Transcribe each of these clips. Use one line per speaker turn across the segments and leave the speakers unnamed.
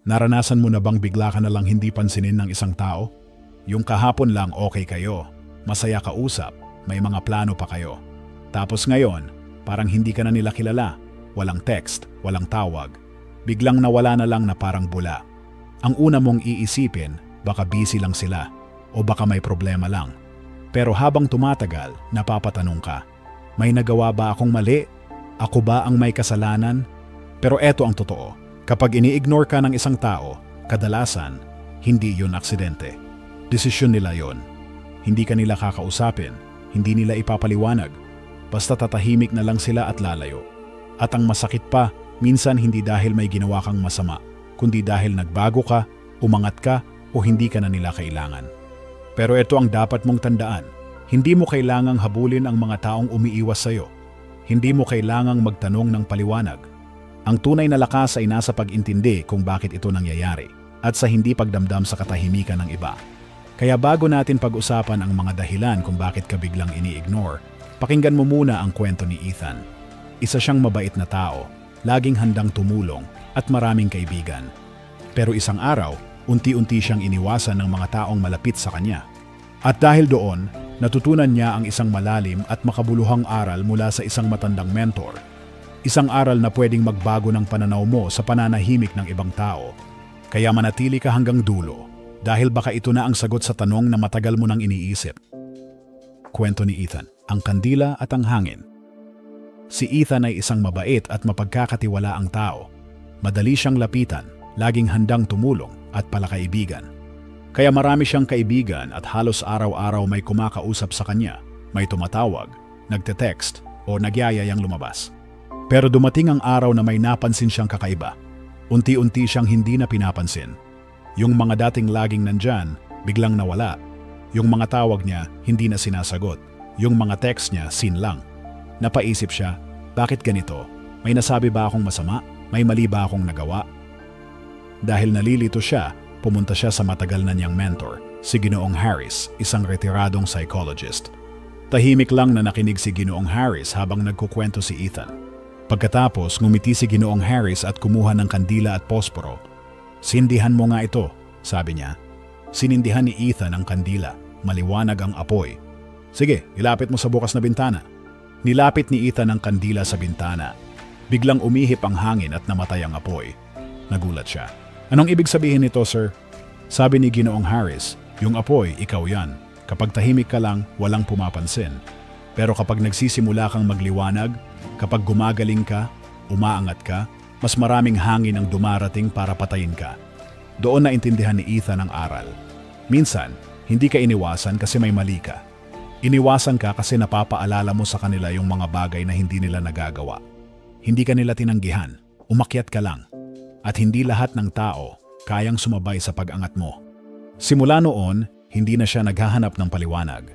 Naranasan mo na bang bigla ka na lang hindi pansinin ng isang tao? Yung kahapon lang okay kayo, masaya kausap, may mga plano pa kayo. Tapos ngayon, parang hindi ka na nila kilala, walang text, walang tawag. Biglang nawala na lang na parang bula. Ang una mong iisipin, baka busy lang sila o baka may problema lang. Pero habang tumatagal, napapatanong ka, may nagawa ba akong mali? Ako ba ang may kasalanan? Pero eto ang totoo, kapag ini-ignore ka ng isang tao, kadalasan, hindi yun aksidente. Desisyon nila yon. Hindi ka nila kakausapin, hindi nila ipapaliwanag. Basta tatahimik na lang sila at lalayo. At ang masakit pa, minsan hindi dahil may ginawa kang masama, kundi dahil nagbago ka, umangat ka, o hindi ka na nila kailangan. Pero ito ang dapat mong tandaan, hindi mo kailangang habulin ang mga taong umiiwas sa'yo. Hindi mo kailangang magtanong ng paliwanag. Ang tunay na lakas ay nasa pag-intindi kung bakit ito nangyayari at sa hindi pagdamdam sa katahimikan ng iba. Kaya bago natin pag-usapan ang mga dahilan kung bakit ka biglang ini-ignore, pakinggan mo muna ang kwento ni Ethan. Isa siyang mabait na tao, laging handang tumulong at maraming kaibigan. Pero isang araw, unti-unti siyang iniwasan ng mga taong malapit sa kanya. At dahil doon, natutunan niya ang isang malalim at makabuluhang aral mula sa isang matandang mentor. Isang aral na pwedeng magbago ng pananaw mo sa pananahimik ng ibang tao. Kaya manatili ka hanggang dulo, dahil baka ito na ang sagot sa tanong na matagal mo nang iniisip. Kwento ni Ethan, ang kandila at ang hangin. Si Ethan ay isang mabait at mapagkakatiwalaang tao. Madali siyang lapitan, laging handang tumulong at palakaibigan. Kaya marami siyang kaibigan at halos araw-araw may kumakausap sa kanya, may tumatawag, nagte-text o nagyayayang lumabas. Pero dumating ang araw na may napansin siyang kakaiba. Unti-unti siyang hindi na pinapansin. Yung mga dating laging nandyan, biglang nawala. Yung mga tawag niya, hindi na sinasagot. Yung mga text niya, seen lang. Napaisip siya, bakit ganito? May nasabi ba akong masama? May mali ba akong nagawa? Dahil nalilito siya, pumunta siya sa matagal na niyang mentor, si Ginoong Harris, isang retiradong psychologist. Tahimik lang na nakinig si Ginoong Harris habang nagkukwento si Ethan. Pagkatapos, ngumiti si Ginoong Harris at kumuha ng kandila at posporo. Sindihan mo nga ito, sabi niya. Sinindihan ni Ethan ang kandila, maliwanag ang apoy. Sige, ilapit mo sa bukas na bintana. Nilapit ni Ethan ang kandila sa bintana. Biglang umihip ang hangin at namatay ang apoy. Nagulat siya. Anong ibig sabihin nito, sir? Sabi ni Ginoong Harris, yung apoy, ikaw yan. Kapag tahimik ka lang, walang pumapansin. Pero kapag nagsisimula kang magliwanag, kapag gumagaling ka, umaangat ka, mas maraming hangin ang dumarating para patayin ka. Doon naintindihan ni Ethan ang aral. Minsan, hindi ka iniwasan kasi may mali ka. Iniwasan ka kasi napapaalala mo sa kanila yung mga bagay na hindi nila nagagawa. Hindi ka nila tinanggihan, umakyat ka lang. At hindi lahat ng tao kayang sumabay sa pag-angat mo. Simula noon, hindi na siya naghahanap ng paliwanag.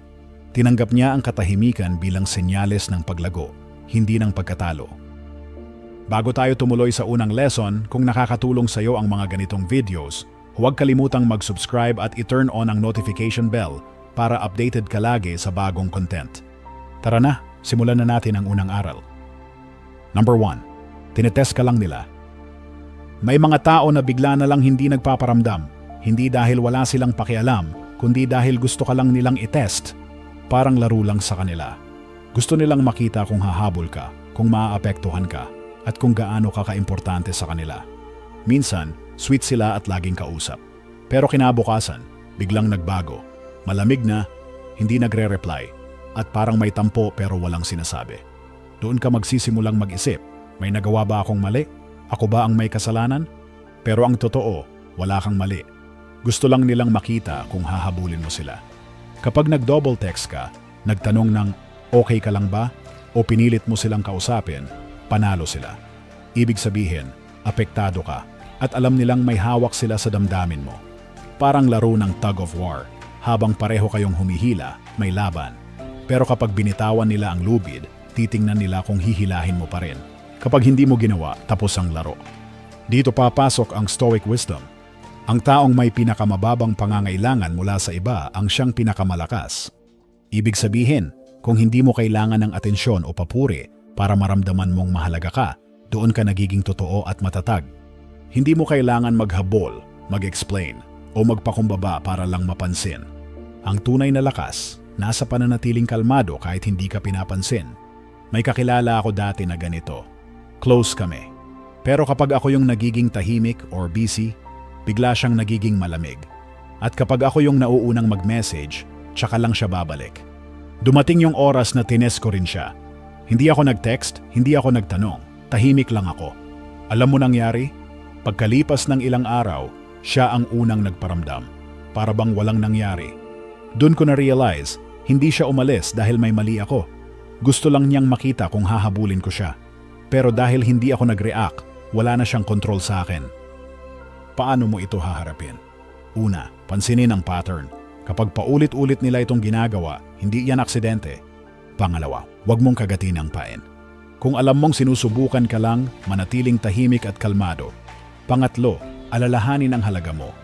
Tinanggap niya ang katahimikan bilang senyales ng paglago, hindi ng pagkatalo. Bago tayo tumuloy sa unang lesson, kung nakakatulong sa iyo ang mga ganitong videos, huwag kalimutang mag-subscribe at i-turn on ang notification bell para updated ka lagi sa bagong content. Tara na, simulan na natin ang unang aral. Number 1. Tinetest ka lang nila. May mga tao na bigla na lang hindi nagpaparamdam, hindi dahil wala silang pakialam, kundi dahil gusto ka lang nilang i-test. Parang laro lang sa kanila. Gusto nilang makita kung hahabol ka, kung maaapektuhan ka, at kung gaano ka kaimportante sa kanila. Minsan, sweet sila at laging kausap. Pero kinabukasan, biglang nagbago. Malamig na, hindi nagre-reply, at parang may tampo pero walang sinasabi. Doon ka magsisimulang mag-isip, may nagawa ba akong mali? Ako ba ang may kasalanan? Pero ang totoo, wala kang mali. Gusto lang nilang makita kung hahabulin mo sila. Kapag nag-double text ka, nagtanong ng okay ka lang ba? O pinilit mo silang kausapin, panalo sila. Ibig sabihin, apektado ka at alam nilang may hawak sila sa damdamin mo. Parang laro ng tug of war. Habang pareho kayong humihila, may laban. Pero kapag binitawan nila ang lubid, titingnan nila kung hihilahin mo pa rin. Kapag hindi mo ginawa, tapos ang laro. Dito papasok ang Stoic wisdom. Ang taong may pinakamababang pangangailangan mula sa iba ang siyang pinakamalakas. Ibig sabihin, kung hindi mo kailangan ng atensyon o papuri para maramdaman mong mahalaga ka, doon ka nagiging totoo at matatag. Hindi mo kailangan maghabol, mag-explain, o magpakumbaba para lang mapansin. Ang tunay na lakas, nasa pananatiling kalmado kahit hindi ka pinapansin. May kakilala ako dati na ganito. Close kami. Pero kapag ako yung nagiging tahimik or busy, bigla siyang nagiging malamig. At kapag ako yung nauunang mag-message, tsaka lang siya babalik. Dumating yung oras na tines ko rin siya. Hindi ako nag-text, hindi ako nagtanong. Tahimik lang ako. Alam mo nangyari? Pagkalipas ng ilang araw, siya ang unang nagparamdam. Para bang walang nangyari. Doon ko na-realize, hindi siya umalis dahil may mali ako. Gusto lang niyang makita kung hahabulin ko siya. Pero dahil hindi ako nag-react, wala na siyang kontrol sa akin. Paano mo ito haharapin? Una, pansinin ang pattern. Kapag paulit-ulit nila itong ginagawa, hindi yan aksidente. Pangalawa, huwag mong kagatin ang pain. Kung alam mong sinusubukan ka lang, manatiling tahimik at kalmado. Pangatlo, alalahanin ang halaga mo.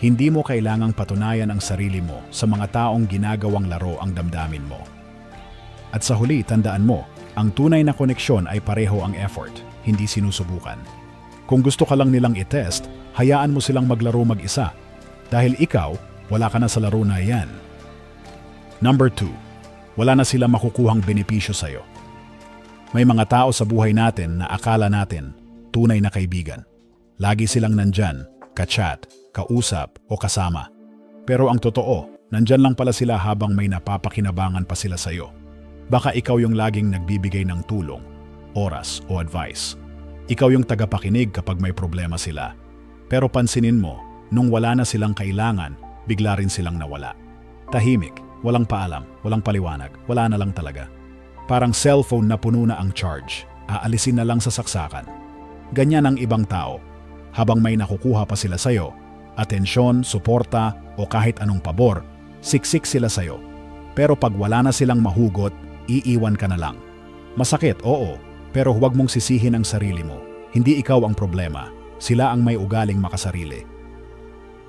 Hindi mo kailangang patunayan ang sarili mo sa mga taong ginagawang laro ang damdamin mo. At sa huli, tandaan mo, ang tunay na koneksyon ay pareho ang effort, hindi sinusubukan. Kung gusto ka lang nilang i-test, hayaan mo silang maglaro mag-isa. Dahil ikaw, wala ka na sa laro na yan. Number 2, wala na sila makukuhang benepisyo sa'yo. May mga tao sa buhay natin na akala natin tunay na kaibigan. Lagi silang nandyan, ka-chat, kausap o kasama. Pero ang totoo, nandyan lang pala sila habang may napapakinabangan pa sila sa'yo. Baka ikaw yung laging nagbibigay ng tulong, oras o advice. Ikaw yung tagapakinig kapag may problema sila. Pero pansinin mo, nung wala na silang kailangan, bigla rin silang nawala. Tahimik, walang paalam, walang paliwanag, wala na lang talaga. Parang cellphone na puno na ang charge, aalisin na lang sa saksakan. Ganyan ang ibang tao. Habang may nakukuha pa sila sa'yo, atensyon, suporta o kahit anong pabor, siksik sila sa'yo. Pero pag wala na silang mahugot, iiwan ka na lang. Masakit, oo, pero huwag mong sisihin ang sarili mo. Hindi ikaw ang problema, sila ang may ugaling makasarili.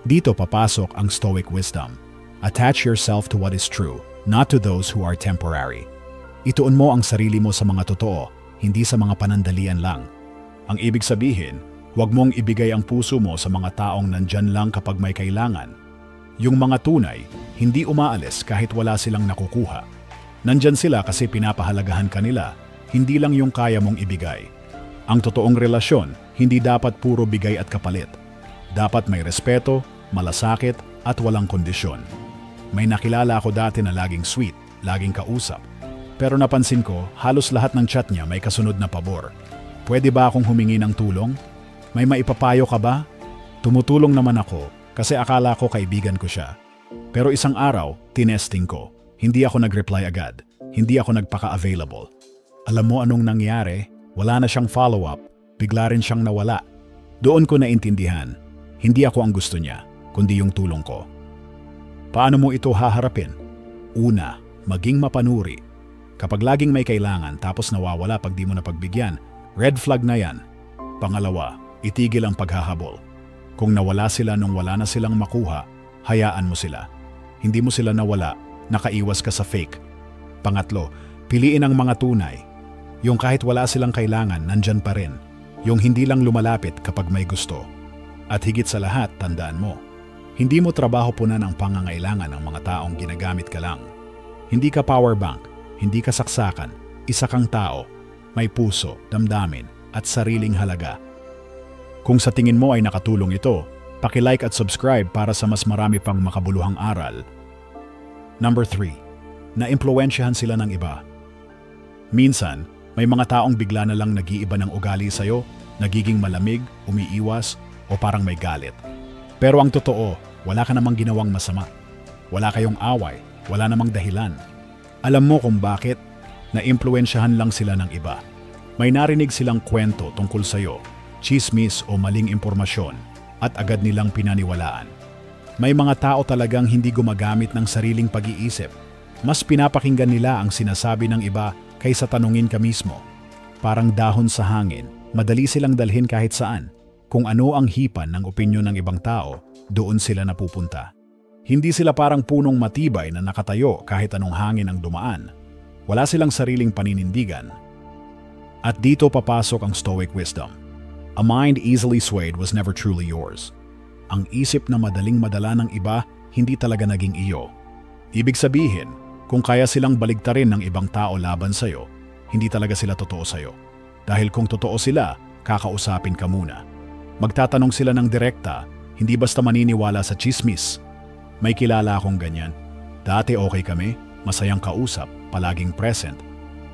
Dito papasok ang Stoic wisdom. Attach yourself to what is true, not to those who are temporary. Ituon mo ang sarili mo sa mga totoo, hindi sa mga panandalian lang. Ang ibig sabihin, huwag mong ibigay ang puso mo sa mga taong nandyan lang kapag may kailangan. Yung mga tunay, hindi umaalis kahit wala silang nakukuha. Nandyan sila kasi pinapahalagahan ka nila, hindi lang yung kaya mong ibigay. Ang totoong relasyon, hindi dapat puro bigay at kapalit. Dapat may respeto, malasakit at walang kondisyon. May nakilala ako dati na laging sweet, laging kausap. Pero napansin ko, halos lahat ng chat niya may kasunod na pabor. Pwede ba akong humingi ng tulong? May maipapayo ka ba? Tumutulong naman ako kasi akala ko kaibigan ko siya. Pero isang araw, tinesting ko. Hindi ako nag-reply agad. Hindi ako nagpaka-available. Alam mo anong nangyari? Wala na siyang follow-up. Bigla rin siyang nawala. Doon ko naintindihan. Hindi ako ang gusto niya, kundi yung tulong ko. Paano mo ito haharapin? Una, maging mapanuri. Kapag laging may kailangan tapos nawawala pag di mo napagbigyan, red flag na yan. Pangalawa, itigil ang paghahabol. Kung nawala sila nung wala na silang makuha, hayaan mo sila. Hindi mo sila nawala, nakaiwas ka sa fake. Pangatlo, piliin ang mga tunay. Yung kahit wala silang kailangan, nandyan pa rin. Yung hindi lang lumalapit kapag may gusto. At higit sa lahat, tandaan mo, hindi mo trabaho punan ang pangangailangan ng mga taong ginagamit ka lang. Hindi ka power bank, hindi ka saksakan, isa kang tao, may puso, damdamin, at sariling halaga. Kung sa tingin mo ay nakatulong ito, paki-like at subscribe para sa mas marami pang makabuluhang aral. Number 3. Na-impluwensyahan sila ng iba. Minsan, may mga taong bigla na lang nag-iiba ng ugali sa'yo, nagiging malamig, umiiwas, o parang may galit. Pero ang totoo, wala ka namang ginawang masama. Wala kayong away, wala namang dahilan. Alam mo kung bakit? Na-impluwensyahan lang sila ng iba. May narinig silang kwento tungkol sa'yo, chismis o maling impormasyon, at agad nilang pinaniwalaan. May mga tao talagang hindi gumagamit ng sariling pag-iisip. Mas pinapakinggan nila ang sinasabi ng iba kaysa tanungin ka mismo. Parang dahon sa hangin, madali silang dalhin kahit saan. Kung ano ang hipan ng opinyon ng ibang tao, doon sila napupunta. Hindi sila parang punong matibay na nakatayo kahit anong hangin ang dumaan. Wala silang sariling paninindigan. At dito papasok ang Stoic wisdom. A mind easily swayed was never truly yours. Ang isip na madaling madala ng iba, hindi talaga naging iyo. Ibig sabihin, kung kaya silang baligtarin ng ibang tao laban sa'yo, hindi talaga sila totoo sa'yo. Dahil kung totoo sila, kakausapin ka muna. Magtatanong sila ng direkta, hindi basta maniniwala sa chismis. May kilala akong ganyan. Dati okay kami, masayang kausap, palaging present.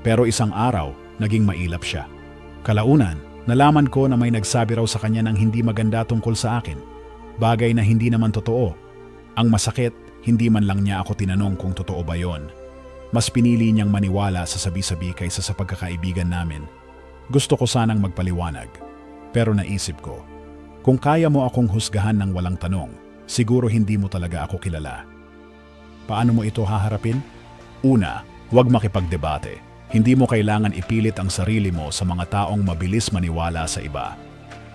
Pero isang araw, naging mailap siya. Kalaunan, nalaman ko na may nagsabi raw sa kanya ng hindi maganda tungkol sa akin. Bagay na hindi naman totoo. Ang masakit, hindi man lang niya ako tinanong kung totoo ba yon. Mas pinili niyang maniwala sa sabi-sabi kaysa sa pagkakaibigan namin. Gusto ko sanang magpaliwanag. Pero naisip ko, kung kaya mo akong husgahan ng walang tanong, siguro hindi mo talaga ako kilala. Paano mo ito haharapin? Una, huwag makipagdebate. Hindi mo kailangan ipilit ang sarili mo sa mga taong mabilis maniwala sa iba.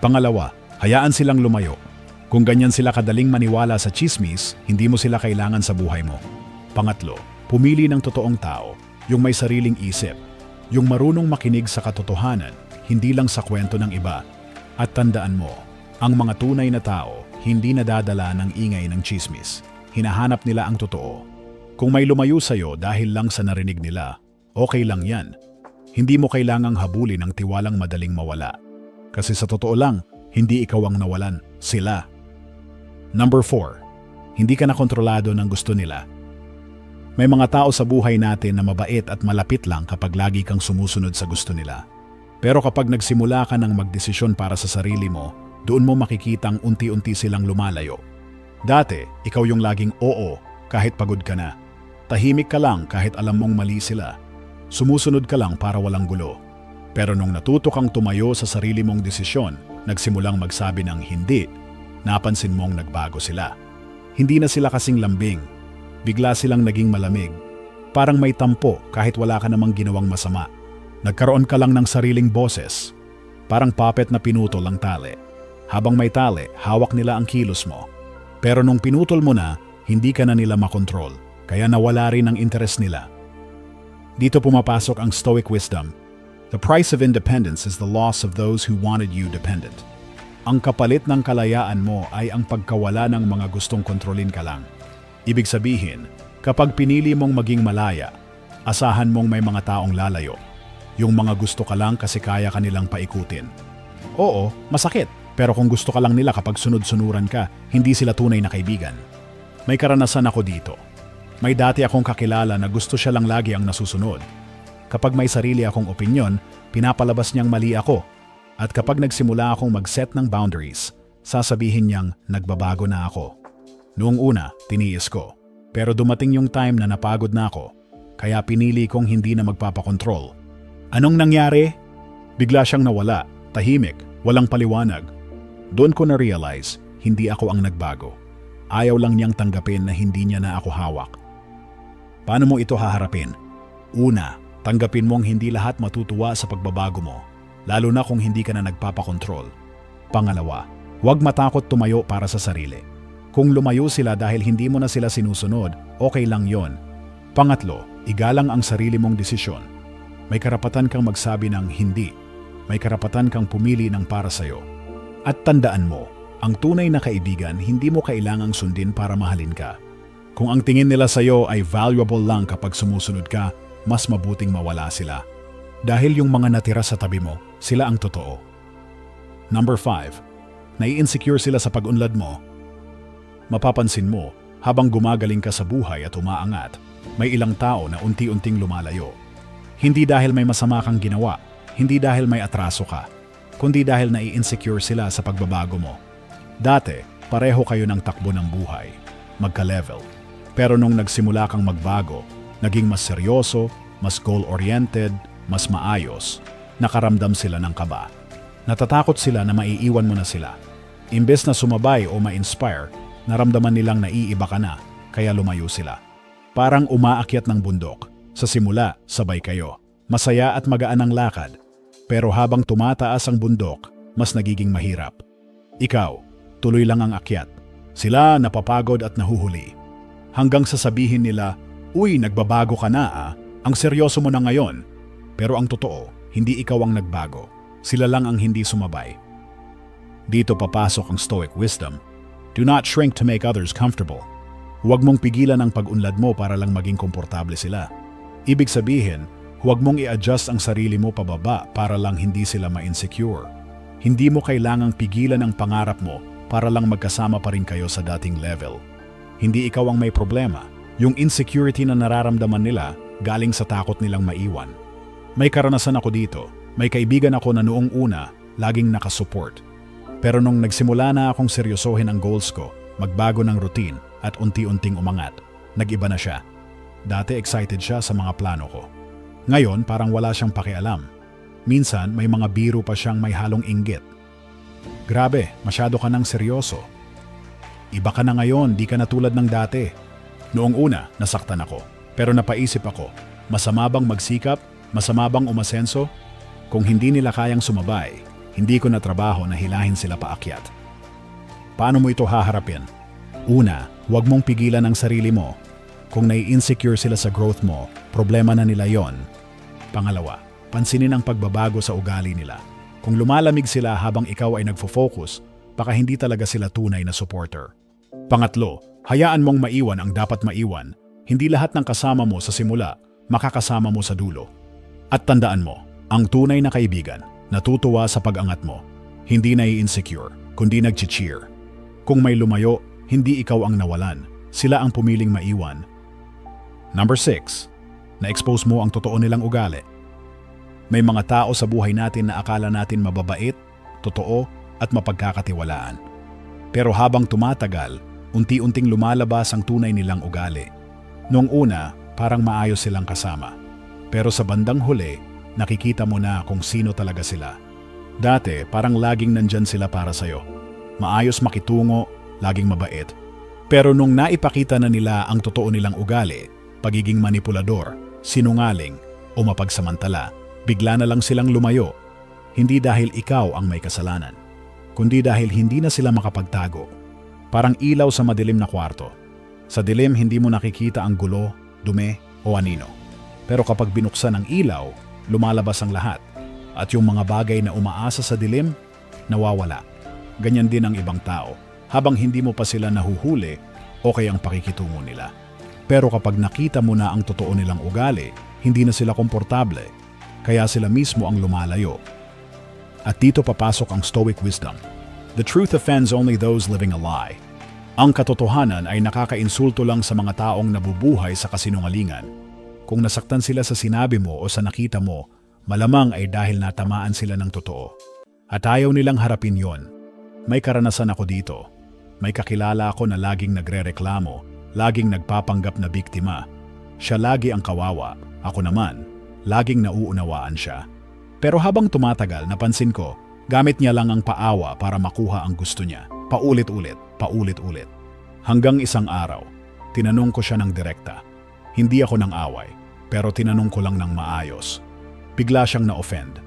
Pangalawa, hayaan silang lumayo. Kung ganyan sila kadaling maniwala sa chismis, hindi mo sila kailangan sa buhay mo. Pangatlo, pumili ng totoong tao, yung may sariling isip, yung marunong makinig sa katotohanan, hindi lang sa kwento ng iba. At tandaan mo, ang mga tunay na tao, hindi nadadala ng ingay ng chismis. Hinahanap nila ang totoo. Kung may lumayo sa'yo dahil lang sa narinig nila, okay lang yan. Hindi mo kailangang habulin ang tiwalang madaling mawala. Kasi sa totoo lang, hindi ikaw ang nawalan, sila. Number 4. Hindi ka na kontrolado ng gusto nila. May mga tao sa buhay natin na mabait at malapit lang kapag lagi kang sumusunod sa gusto nila. Pero kapag nagsimula ka ng magdesisyon para sa sarili mo, doon mo makikitang unti-unti silang lumalayo. Dati, ikaw yung laging oo kahit pagod ka na. Tahimik ka lang kahit alam mong mali sila. Sumusunod ka lang para walang gulo. Pero nung natuto kang tumayo sa sarili mong desisyon, nagsimulang magsabi ng hindi, napansin mong nagbago sila. Hindi na sila kasing lambing. Bigla silang naging malamig. Parang may tampo kahit wala ka namang ginawang masama. Nagkaroon ka lang ng sariling boses. Parang puppet na pinutol ang tali. Habang may tali, hawak nila ang kilos mo. Pero nung pinutol mo na, hindi ka na nila makontrol. Kaya nawala rin ang interes nila. Dito pumapasok ang Stoic wisdom. The price of independence is the loss of those who wanted you dependent. Ang kapalit ng kalayaan mo ay ang pagkawala ng mga gustong kontrolin ka lang. Ibig sabihin, kapag pinili mong maging malaya, asahan mong may mga taong lalayo. Yung mga gusto ka lang kasi kaya ka nilang paikutin. Oo, masakit. Pero kung gusto ka lang nila kapag sunod-sunuran ka, hindi sila tunay na kaibigan. May karanasan ako dito. May dati akong kakilala na gusto siya lang lagi ang nasusunod. Kapag may sarili akong opinyon, pinapalabas niyang mali ako. At kapag nagsimula akong mag-set ng boundaries, sasabihin niyang nagbabago na ako. Noong una, tiniis ko. Pero dumating yung time na napagod na ako, kaya pinili kong hindi na magpapakontrol. Anong nangyari? Bigla siyang nawala, tahimik, walang paliwanag. Doon ko na-realize, hindi ako ang nagbago. Ayaw lang niyang tanggapin na hindi niya na ako hawak. Paano mo ito haharapin? Una, tanggapin mong hindi lahat matutuwa sa pagbabago mo, lalo na kung hindi ka na nagpapakontrol. Pangalawa, huwag matakot tumayo para sa sarili. Kung lumayo sila dahil hindi mo na sila sinusunod, okay lang yon. Pangatlo, igalang ang sarili mong desisyon. May karapatan kang magsabi ng hindi. May karapatan kang pumili ng para sa'yo. At tandaan mo, ang tunay na kaibigan hindi mo kailangang sundin para mahalin ka. Kung ang tingin nila sa'yo ay valuable lang kapag sumusunod ka, mas mabuting mawala sila. Dahil yung mga natira sa tabi mo, sila ang totoo. Number 5. Nai-insecure sila sa pag-unlad mo. Mapapansin mo, habang gumagaling ka sa buhay at umaangat, may ilang tao na unti-unting lumalayo. Hindi dahil may masama kang ginawa, hindi dahil may atraso ka, kundi dahil nai-insecure sila sa pagbabago mo. Dati, pareho kayo ng takbo ng buhay, magka-level. Pero nung nagsimula kang magbago, naging mas seryoso, mas goal-oriented, mas maayos, nakaramdam sila ng kaba. Natatakot sila na maiiwan mo na sila. Imbes na sumabay o ma-inspire, naramdaman nilang naiiba ka na, kaya lumayo sila. Parang umaakyat ng bundok. Sa simula, sabay kayo. Masaya at magaan ang lakad. Pero habang tumataas ang bundok, mas nagiging mahirap. Ikaw, tuloy lang ang akyat. Sila napapagod at nahuhuli. Hanggang sasabihin nila, "Uy, nagbabago ka na ah. Ang seryoso mo na ngayon." Pero ang totoo, hindi ikaw ang nagbago. Sila lang ang hindi sumabay. Dito papasok ang Stoic wisdom. Do not shrink to make others comfortable. Huwag mong pigilan ang pag-unlad mo para lang maging komportable sila. Ibig sabihin, huwag mong i-adjust ang sarili mo pababa para lang hindi sila ma-insecure. Hindi mo kailangang pigilan ang pangarap mo para lang magkasama pa rin kayo sa dating level. Hindi ikaw ang may problema. Yung insecurity na nararamdaman nila galing sa takot nilang maiwan. May karanasan ako dito. May kaibigan ako na noong una, laging nakasupport. Pero nung nagsimula na akong seryosohin ang goals ko, magbago ng routine at unti-unting umangat, nag-iba na siya. Dati excited siya sa mga plano ko. Ngayon parang wala siyang pakialam. Minsan may mga biro pa siyang may halong inggit. Grabe, masyado ka nang seryoso. Iba ka na ngayon, di ka na tulad ng dati. Noong una, nasaktan ako. Pero napaisip ako, masama bang magsikap? Masama bang umasenso? Kung hindi nila kayang sumabay, hindi ko na trabaho na hilahin sila paakyat. Paano mo ito haharapin? Una, huwag mong pigilan ang sarili mo. Kung nai-insecure sila sa growth mo, problema na nila yon. Pangalawa, pansinin ang pagbabago sa ugali nila. Kung lumalamig sila habang ikaw ay nagfo-focus, baka hindi talaga sila tunay na supporter. Pangatlo, hayaan mong maiwan ang dapat maiwan. Hindi lahat ng kasama mo sa simula, makakasama mo sa dulo. At tandaan mo, ang tunay na kaibigan, natutuwa sa pag-angat mo. Hindi nai-insecure, kundi nag-cheer. Kung may lumayo, hindi ikaw ang nawalan. Sila ang pumiling maiwan. Number 6. Na-expose mo ang totoo nilang ugali. May mga tao sa buhay natin na akala natin mababait, totoo, at mapagkakatiwalaan. Pero habang tumatagal, unti-unting lumalabas ang tunay nilang ugali. Noong una, parang maayos silang kasama. Pero sa bandang huli, nakikita mo na kung sino talaga sila. Dati, parang laging nandyan sila para sa'yo. Maayos makitungo, laging mabait. Pero nung naipakita na nila ang totoo nilang ugali, pagiging manipulador, sinungaling, o mapagsamantala, bigla na lang silang lumayo. Hindi dahil ikaw ang may kasalanan, kundi dahil hindi na sila makapagtago. Parang ilaw sa madilim na kwarto. Sa dilim, hindi mo nakikita ang gulo, dumi, o anino. Pero kapag binuksan ang ilaw, lumalabas ang lahat. At yung mga bagay na umaasa sa dilim, nawawala. Ganyan din ang ibang tao. Habang hindi mo pa sila nahuhuli, okay ang pakikitungo nila. Pero kapag nakita mo na ang totoo nilang ugali, hindi na sila komportable. Kaya sila mismo ang lumalayo. At dito papasok ang Stoic wisdom. The truth offends only those living a lie. Ang katotohanan ay nakakainsulto lang sa mga taong nabubuhay sa kasinungalingan. Kung nasaktan sila sa sinabi mo o sa nakita mo, malamang ay dahil natamaan sila ng totoo. At ayaw nilang harapin yon. May karanasan ako dito. May kakilala ako na laging nagrereklamo, laging nagpapanggap na biktima. Siya lagi ang kawawa, ako naman, laging nauunawaan siya. Pero habang tumatagal, napansin ko, gamit niya lang ang paawa para makuha ang gusto niya. Paulit-ulit, paulit-ulit. Hanggang isang araw, tinanong ko siya ng direkta. Hindi ako nang away, pero tinanong ko lang ng maayos. Bigla siyang na-offend.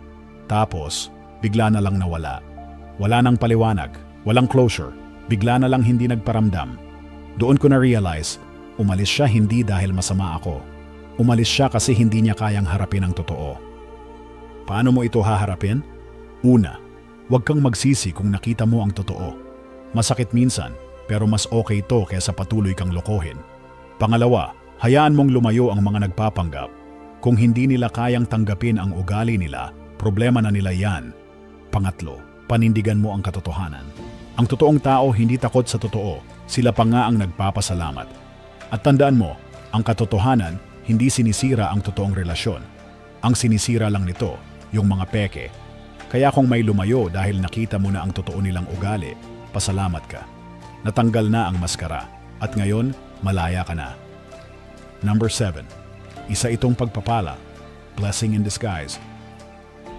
Tapos, bigla na lang nawala. Wala nang paliwanag, walang closure, bigla na lang hindi nagparamdam. Doon ko na-realize, umalis siya hindi dahil masama ako. Umalis siya kasi hindi niya kayang harapin ang totoo. Paano mo ito haharapin? Una, huwag kang magsisi kung nakita mo ang totoo. Masakit minsan, pero mas okay ito kaysa patuloy kang lokohin. Pangalawa, hayaan mong lumayo ang mga nagpapanggap. Kung hindi nila kayang tanggapin ang ugali nila, problema na nila yan. Pangatlo, panindigan mo ang katotohanan. Ang totoong tao hindi takot sa totoo, sila pa nga ang nagpapasalamat. At tandaan mo, ang katotohanan hindi sinisira ang totoong relasyon. Ang sinisira lang nito, yung mga peke. Kaya kung may lumayo dahil nakita mo na ang totoo nilang ugali, pasalamat ka. Natanggal na ang maskara, at ngayon, malaya ka na. Number 7. Isa itong pagpapala, blessing in disguise.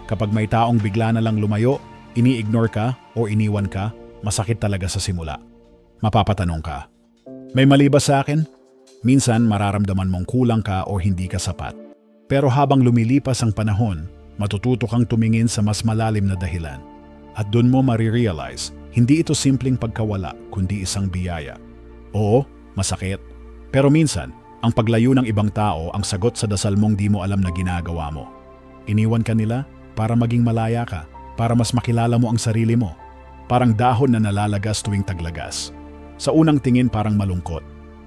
Kapag may taong bigla na lang lumayo, ini-ignore ka o iniwan ka, masakit talaga sa simula. Mapapatanong ka, may mali ba sa akin? Minsan mararamdaman mong kulang ka o hindi ka sapat. Pero habang lumilipas ang panahon, matututo kang tumingin sa mas malalim na dahilan. At doon mo marirealize, hindi ito simpleng pagkawala, kundi isang biyaya. Oo, masakit. Pero minsan, ang paglayo ng ibang tao ang sagot sa dasal mong di mo alam na ginagawa mo. Iniwan ka nila para maging malaya ka, para mas makilala mo ang sarili mo. parang dahon na nalalagas tuwing taglagas. Sa unang tingin parang malungkot,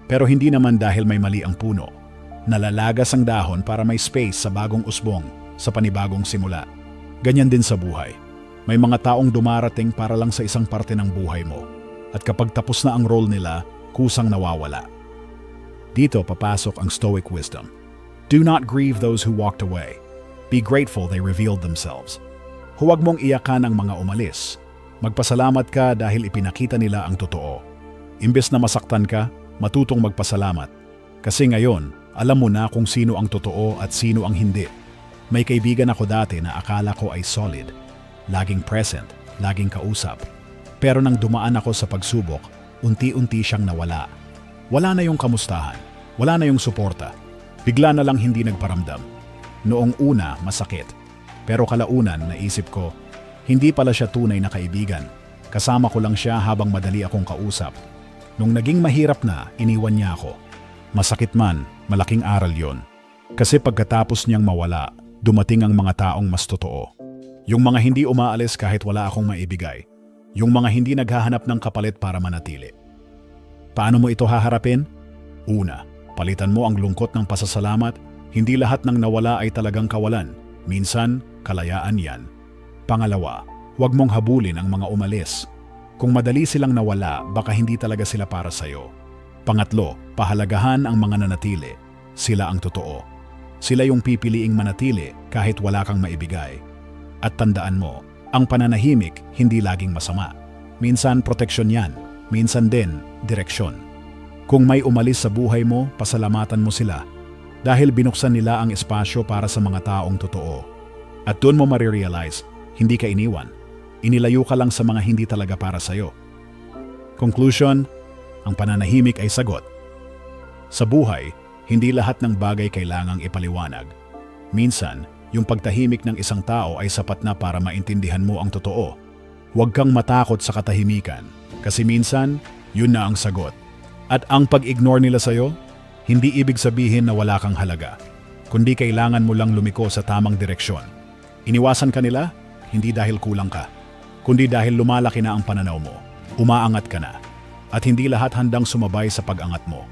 pero hindi naman dahil may mali ang puno. Nalalagas ang dahon para may space sa bagong usbong, sa panibagong simula. Ganyan din sa buhay. May mga taong dumarating para lang sa isang parte ng buhay mo. At kapag tapos na ang role nila, kusang nawawala. Dito papasok ang Stoic wisdom. Do not grieve those who walked away. Be grateful they revealed themselves. Huwag mong iyakan ang mga umalis. Magpasalamat ka dahil ipinakita nila ang totoo. Imbes na masaktan ka, matutong magpasalamat. Kasi ngayon, alam mo na kung sino ang totoo at sino ang hindi. May kaibigan ako dati na akala ko ay solid. Laging present, laging kausap. Pero nang dumaan ako sa pagsubok, unti-unti siyang nawala. Wala na yung kamustahan, wala na yung suporta. Bigla na lang hindi nagparamdam. Noong una, masakit. Pero kalaunan, naisip ko, hindi pala siya tunay na kaibigan. Kasama ko lang siya habang madali akong kausap. Nung naging mahirap na, iniwan niya ako. Masakit man, malaking aral yon. Kasi pagkatapos niyang mawala, dumating ang mga taong mas totoo. Yung mga hindi umaalis kahit wala akong maibigay. Yung mga hindi naghahanap ng kapalit para manatili. Paano mo ito haharapin? Una, palitan mo ang lungkot ng pasasalamat. Hindi lahat ng nawala ay talagang kawalan. Minsan, kalayaan yan. Pangalawa, huwag mong habulin ang mga umalis. Kung madali silang nawala, baka hindi talaga sila para sa'yo. Pangatlo, pahalagahan ang mga nanatili. Sila ang totoo. Sila yung pipiliing manatili kahit wala kang maibigay. At tandaan mo, ang pananahimik hindi laging masama. Minsan proteksyon yan, minsan din direksyon. Kung may umalis sa buhay mo, pasalamatan mo sila. Dahil binuksan nila ang espasyo para sa mga taong totoo. At doon mo marirealize, hindi ka iniwan. Inilayo ka lang sa mga hindi talaga para sa'yo. Conclusion, ang pananahimik ay sagot. Sa buhay, hindi lahat ng bagay kailangang ipaliwanag. Minsan, yung pagtahimik ng isang tao ay sapat na para maintindihan mo ang totoo. Huwag kang matakot sa katahimikan, kasi minsan, yun na ang sagot. At ang pag-ignore nila sa'yo, hindi ibig sabihin na wala kang halaga, kundi kailangan mo lang lumiko sa tamang direksyon. Iniwasan ka nila, hindi dahil kulang ka, kundi dahil lumalaki na ang pananaw mo, umaangat ka na, at hindi lahat handang sumabay sa pag-angat mo.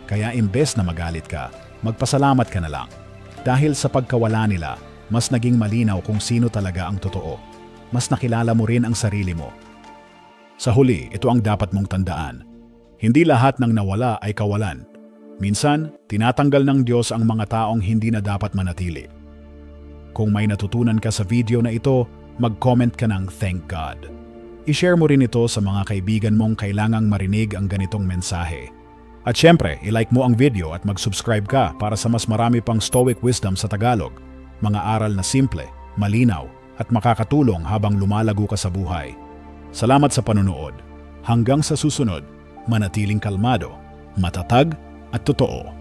Kaya imbes na magalit ka, magpasalamat ka na lang. Dahil sa pagkawala nila, mas naging malinaw kung sino talaga ang totoo. Mas nakilala mo rin ang sarili mo. Sa huli, ito ang dapat mong tandaan. Hindi lahat ng nawala ay kawalan. Minsan, tinatanggal ng Diyos ang mga taong hindi na dapat manatili. Kung may natutunan ka sa video na ito, mag-comment ka ng thank God. I-share mo rin ito sa mga kaibigan mong kailangang marinig ang ganitong mensahe. At syempre, i-like mo ang video at mag-subscribe ka para sa mas marami pang Stoic wisdom sa Tagalog. Mga aral na simple, malinaw, at makakatulong habang lumalago ka sa buhay. Salamat sa panonood. Hanggang sa susunod, manatiling kalmado, matatag, at totoo.